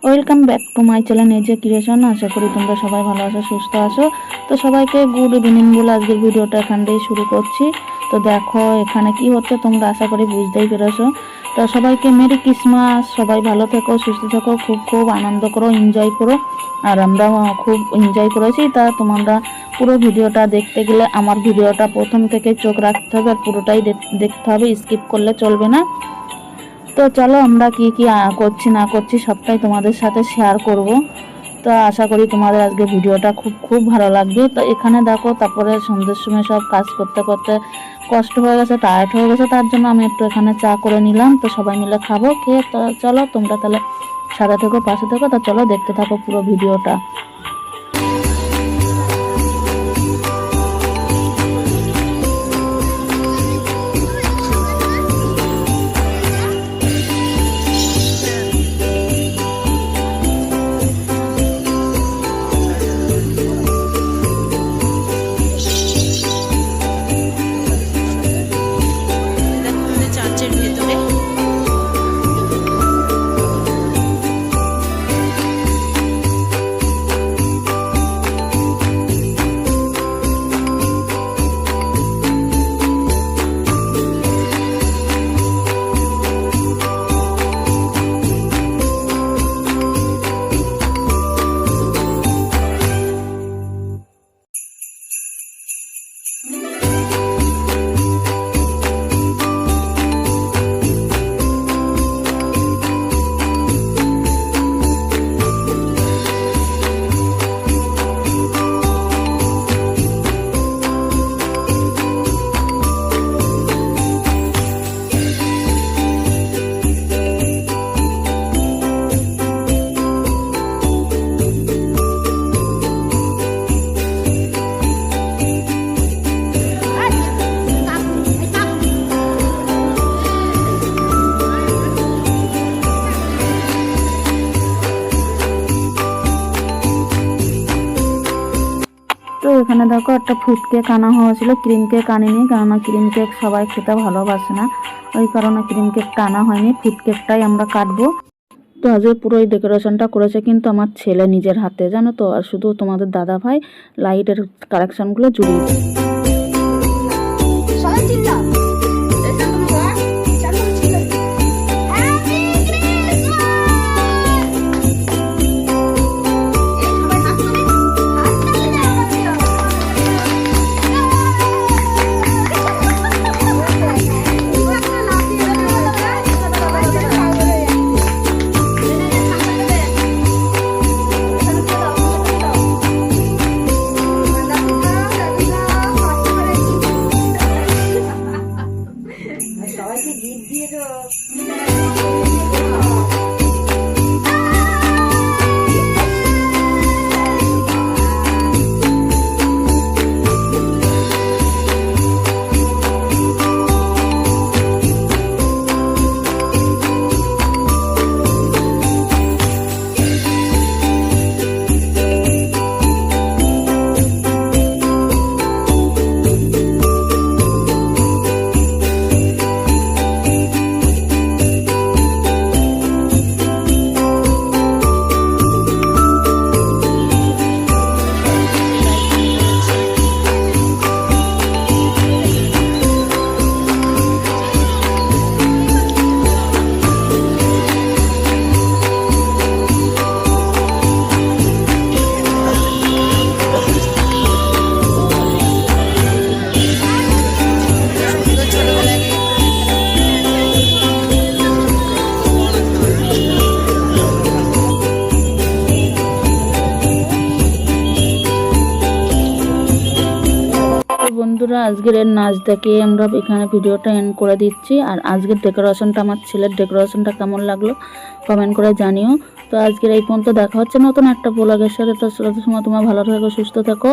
Welcome back to my channel নিজে creation. আশা করি তোমরা সবাই ভালো আছো, সুস্থ আছো। তো সবাইকে গুড ইভিনিং বলে আজকের ভিডিওটা এখান থেকে শুরু করছি। তো দেখো এখানে কি হচ্ছে তোমরা আশা করি বুঝতেই পেরেছো। তো সবাইকে মেরি ক্রিসমাস। সবাই ভালো থেকো, সুস্থ থেকো, খুব খুব আনন্দ করো, এনজয় করো। আর আমরা খুব এনজয় করেছি। তা তোমরা পুরো ভিডিওটা দেখতে গেলে আমার ভিডিওটা প্রথম থেকে চোখ রাখতে হবে আর পুরোটাই দেখতে হবে, স্কিপ করলে চলবে না। তো চলো আমরা কি কি করছি না করছি সবটাই তোমাদের সাথে শেয়ার করব। তো আশা করি তোমাদের আজকে ভিডিওটা খুব খুব ভালো লাগবে। তো এখানে দেখো তারপরে সন্ধ্যের সময় সব কাজ করতে করতে কষ্ট হয়ে গেছে, টায়ার্ড হয়ে গেছে, তার জন্য আমি একটু এখানে চা করে নিলাম। তো সবাই মিলে খাবো, খেয়ে তো চলো তোমরা তাহলে সাথে থেকো, পাশে থেকো। তো চলো দেখতে থাকো পুরো ভিডিওটা। তো এখানে দেখো একটা ফ্রুট কেক আনা হয়েছিল, ক্রিম কেক আনিনি, কেননা ক্রিম কেক সবাই খেতে ভালোবাসে না, ওই কারণে ক্রিম কেকটা আনা হয়নি। ফ্রুট কেকটাই আমরা কাটবো। তো আজকে পুরো এই ডেকোরেশনটা করেছে কিন্তু আমার ছেলে নিজের হাতে, জানো তো। আর শুধু তোমাদের দাদা ভাই লাইটের কালেকশনগুলো জুড়িয়েছে। বন্ধুরা আজকের এর নাচ দেখে আমরা এখানে ভিডিওটা এন্ড করে দিচ্ছি। আর আজকের ডেকোরেশনটা, আমার ছেলের ডেকোরেশনটা কেমন লাগলো কমেন্ট করে জানিও। তো আজকের এই পর্যন্ত, দেখা হচ্ছে নতুন একটা ব্লগের সাথে। তো সময় তোমরা ভালো থাকো, সুস্থ থাকো।